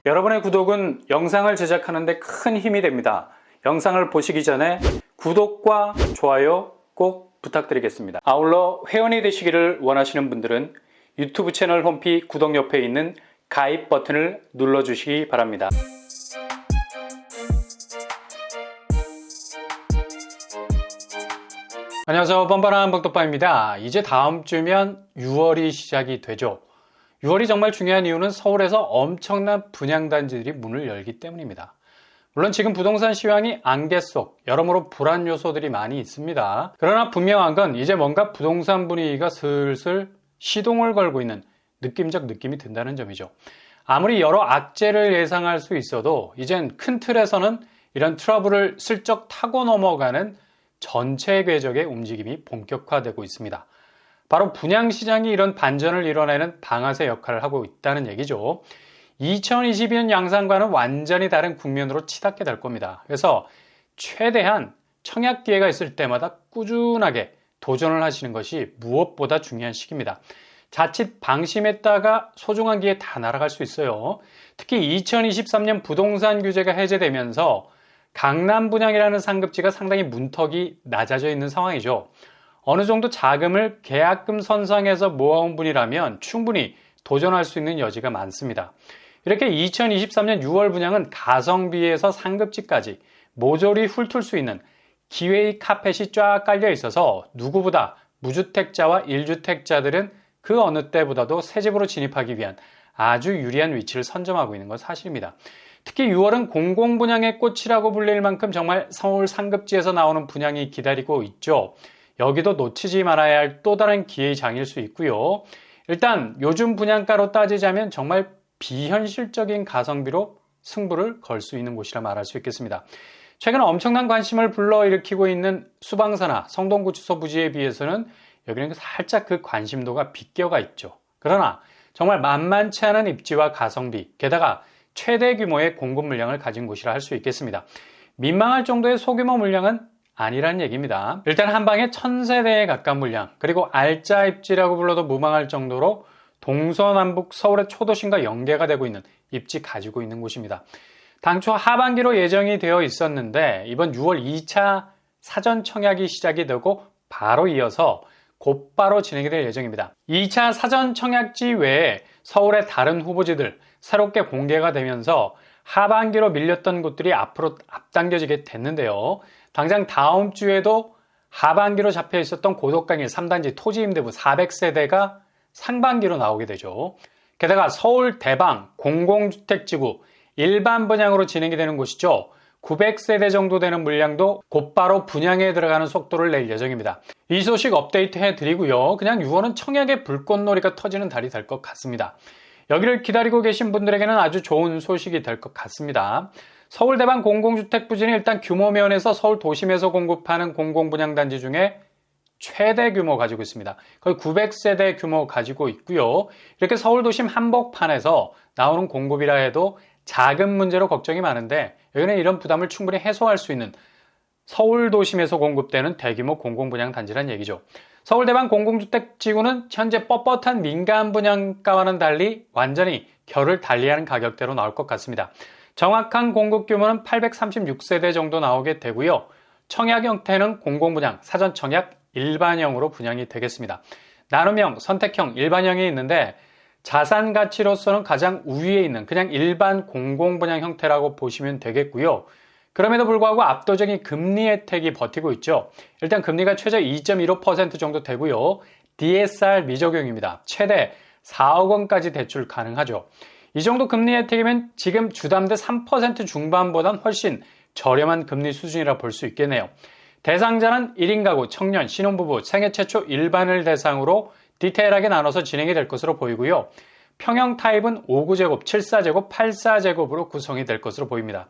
여러분의 구독은 영상을 제작하는 데 큰 힘이 됩니다. 영상을 보시기 전에 구독과 좋아요 꼭 부탁드리겠습니다. 아울러 회원이 되시기를 원하시는 분들은 유튜브 채널 홈피 구독 옆에 있는 가입 버튼을 눌러주시기 바랍니다. 안녕하세요. 뻔뻔한 벙떡방입니다. 이제 다음 주면 6월이 시작이 되죠. 6월이 정말 중요한 이유는 서울에서 엄청난 분양단지들이 문을 열기 때문입니다. 물론 지금 부동산 시황이 안개 속 여러모로 불안 요소들이 많이 있습니다. 그러나 분명한 건 이제 뭔가 부동산 분위기가 슬슬 시동을 걸고 있는 느낌적 느낌이 든다는 점이죠. 아무리 여러 악재를 예상할 수 있어도 이젠 큰 틀에서는 이런 트러블을 슬쩍 타고 넘어가는 전체 궤적의 움직임이 본격화되고 있습니다. 바로 분양시장이 이런 반전을 이뤄내는 방아쇠 역할을 하고 있다는 얘기죠. 2022년 양상과는 완전히 다른 국면으로 치닫게 될 겁니다. 그래서 최대한 청약 기회가 있을 때마다 꾸준하게 도전을 하시는 것이 무엇보다 중요한 시기입니다. 자칫 방심했다가 소중한 기회 다 날아갈 수 있어요. 특히 2023년 부동산 규제가 해제되면서 강남 분양이라는 상급지가 상당히 문턱이 낮아져 있는 상황이죠. 어느 정도 자금을 계약금 선상에서 모아온 분이라면 충분히 도전할 수 있는 여지가 많습니다. 이렇게 2023년 6월 분양은 가성비에서 상급지까지 모조리 훑을 수 있는 기회의 카펫이 쫙 깔려 있어서 누구보다 무주택자와 1주택자들은 그 어느 때보다도 새 집으로 진입하기 위한 아주 유리한 위치를 선점하고 있는 건 사실입니다. 특히 6월은 공공분양의 꽃이라고 불릴 만큼 정말 서울 상급지에서 나오는 분양이 기다리고 있죠. 여기도 놓치지 말아야 할 또 다른 기회의 장일 수 있고요. 일단 요즘 분양가로 따지자면 정말 비현실적인 가성비로 승부를 걸 수 있는 곳이라 말할 수 있겠습니다. 최근 엄청난 관심을 불러일으키고 있는 수방사나 성동구치소 부지에 비해서는 여기는 살짝 그 관심도가 비껴가 있죠. 그러나 정말 만만치 않은 입지와 가성비, 게다가 최대 규모의 공급 물량을 가진 곳이라 할 수 있겠습니다. 민망할 정도의 소규모 물량은 아니란 얘기입니다. 일단 한 방에 1000세대에 가까운 물량, 그리고 알짜 입지라고 불러도 무방할 정도로 동서남북 서울의 초도심과 연계가 되고 있는 입지 가지고 있는 곳입니다. 당초 하반기로 예정이 되어 있었는데 이번 6월 2차 사전 청약이 시작이 되고 바로 이어서 곧바로 진행이 될 예정입니다. 2차 사전 청약지 외에 서울의 다른 후보지들 새롭게 공개가 되면서 하반기로 밀렸던 곳들이 앞으로 앞당겨지게 됐는데요. 당장 다음 주에도 하반기로 잡혀 있었던 고덕강일 3단지 토지 임대부 400세대가 상반기로 나오게 되죠. 게다가 서울 대방 공공주택지구 일반 분양으로 진행이 되는 곳이죠. 900세대 정도 되는 물량도 곧바로 분양에 들어가는 속도를 낼 예정입니다. 이 소식 업데이트 해드리고요. 그냥 6월은 청약의 불꽃놀이가 터지는 달이 될 것 같습니다. 여기를 기다리고 계신 분들에게는 아주 좋은 소식이 될 것 같습니다. 서울 대방 공공주택 부지는 일단 규모 면에서 서울 도심에서 공급하는 공공분양단지 중에 최대 규모 가지고 있습니다. 거의 900세대 규모 가지고 있고요. 이렇게 서울 도심 한복판에서 나오는 공급이라 해도 자금 문제로 걱정이 많은데 여기는 이런 부담을 충분히 해소할 수 있는 서울 도심에서 공급되는 대규모 공공분양단지란 얘기죠. 서울 대방 공공주택지구는 현재 뻣뻣한 민간 분양가와는 달리 완전히 결을 달리하는 가격대로 나올 것 같습니다. 정확한 공급 규모는 836세대 정도 나오게 되고요. 청약 형태는 공공분양, 사전 청약, 일반형으로 분양이 되겠습니다. 나눔형, 선택형, 일반형이 있는데 자산 가치로서는 가장 우위에 있는 그냥 일반 공공분양 형태라고 보시면 되겠고요. 그럼에도 불구하고 압도적인 금리 혜택이 버티고 있죠. 일단 금리가 최저 2.15% 정도 되고요. DSR 미적용입니다. 최대 4억 원까지 대출 가능하죠. 이 정도 금리 혜택이면 지금 주담대 3% 중반보단 훨씬 저렴한 금리 수준이라 볼 수 있겠네요. 대상자는 1인 가구, 청년, 신혼부부, 생애 최초 일반을 대상으로 디테일하게 나눠서 진행이 될 것으로 보이고요. 평형 타입은 5구제곱, 7사제곱, 8사제곱으로 구성이 될 것으로 보입니다.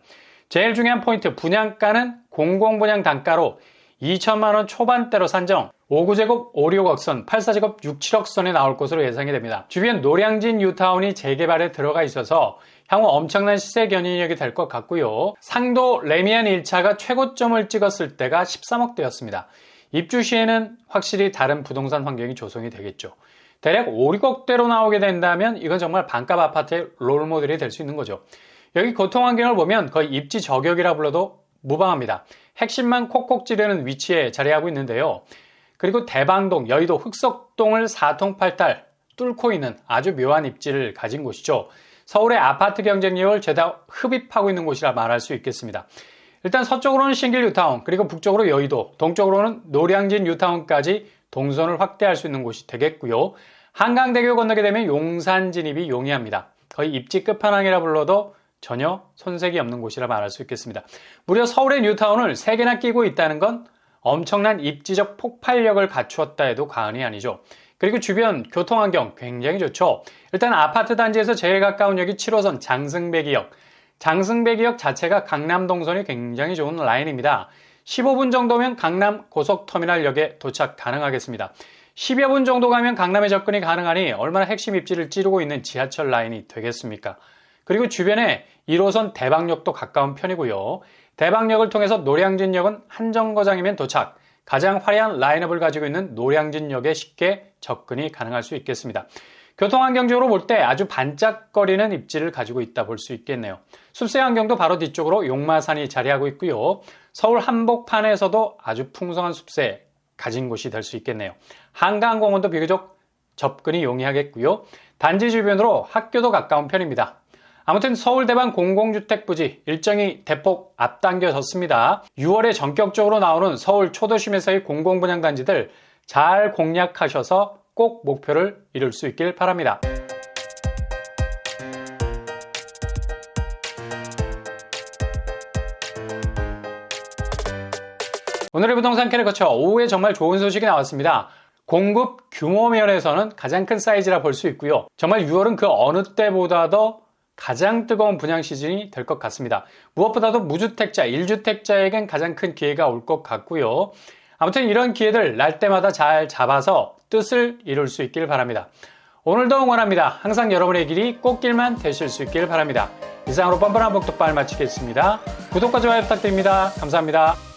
제일 중요한 포인트, 분양가는 공공분양 단가로 2천만 원 초반대로 산정, 5구제곱 5, 6억 선, 8사제곱 6, 7억 선에 나올 것으로 예상이 됩니다. 주변 노량진 뉴타운이 재개발에 들어가 있어서 향후 엄청난 시세 견인력이 될 것 같고요. 상도 레미안 1차가 최고점을 찍었을 때가 13억대였습니다. 입주 시에는 확실히 다른 부동산 환경이 조성이 되겠죠. 대략 5, 6억대로 나오게 된다면 이건 정말 반값 아파트의 롤모델이 될 수 있는 거죠. 여기 교통 환경을 보면 거의 입지 저격이라 불러도 무방합니다. 핵심만 콕콕 찌르는 위치에 자리하고 있는데요. 그리고 대방동, 여의도, 흑석동을 4통8탈 뚫고 있는 아주 묘한 입지를 가진 곳이죠. 서울의 아파트 경쟁력을 죄다 흡입하고 있는 곳이라 말할 수 있겠습니다. 일단 서쪽으로는 신길 뉴타운, 그리고 북쪽으로 여의도, 동쪽으로는 노량진 뉴타운까지 동선을 확대할 수 있는 곳이 되겠고요. 한강대교 건너게 되면 용산 진입이 용이합니다. 거의 입지 끝판왕이라 불러도 전혀 손색이 없는 곳이라 말할 수 있겠습니다. 무려 서울의 뉴타운을 3개나 끼고 있다는 건 엄청난 입지적 폭발력을 갖추었다 해도 과언이 아니죠. 그리고 주변 교통환경 굉장히 좋죠. 일단 아파트 단지에서 제일 가까운 역이 7호선 장승배기역. 장승배기역 자체가 강남 동선이 굉장히 좋은 라인입니다. 15분 정도면 강남 고속터미널역에 도착 가능하겠습니다. 10여 분 정도 가면 강남에 접근이 가능하니 얼마나 핵심 입지를 찌르고 있는 지하철 라인이 되겠습니까? 그리고 주변에 1호선 대방역도 가까운 편이고요. 대방역을 통해서 노량진역은 한정거장이면 도착. 가장 화려한 라인업을 가지고 있는 노량진역에 쉽게 접근이 가능할 수 있겠습니다. 교통환경적으로 볼 때 아주 반짝거리는 입지를 가지고 있다 볼 수 있겠네요. 숲새 환경도 바로 뒤쪽으로 용마산이 자리하고 있고요. 서울 한복판에서도 아주 풍성한 숲새 가진 곳이 될 수 있겠네요. 한강공원도 비교적 접근이 용이하겠고요. 단지 주변으로 학교도 가까운 편입니다. 아무튼 서울 대방 공공주택 부지 일정이 대폭 앞당겨졌습니다. 6월에 전격적으로 나오는 서울 초도심에서의 공공분양단지들 잘 공략하셔서 꼭 목표를 이룰 수 있길 바랍니다. 오늘의 부동산 캐를 거쳐 오후에 정말 좋은 소식이 나왔습니다. 공급 규모 면에서는 가장 큰 사이즈라 볼 수 있고요. 정말 6월은 그 어느 때보다도 가장 뜨거운 분양 시즌이 될 것 같습니다. 무엇보다도 무주택자, 1주택자에겐 가장 큰 기회가 올 것 같고요. 아무튼 이런 기회들 날 때마다 잘 잡아서 뜻을 이룰 수 있길 바랍니다. 오늘도 응원합니다. 항상 여러분의 길이 꽃길만 되실 수 있길 바랍니다. 이상으로 뻔뻔한 복덕발 마치겠습니다. 구독과 좋아요 부탁드립니다. 감사합니다.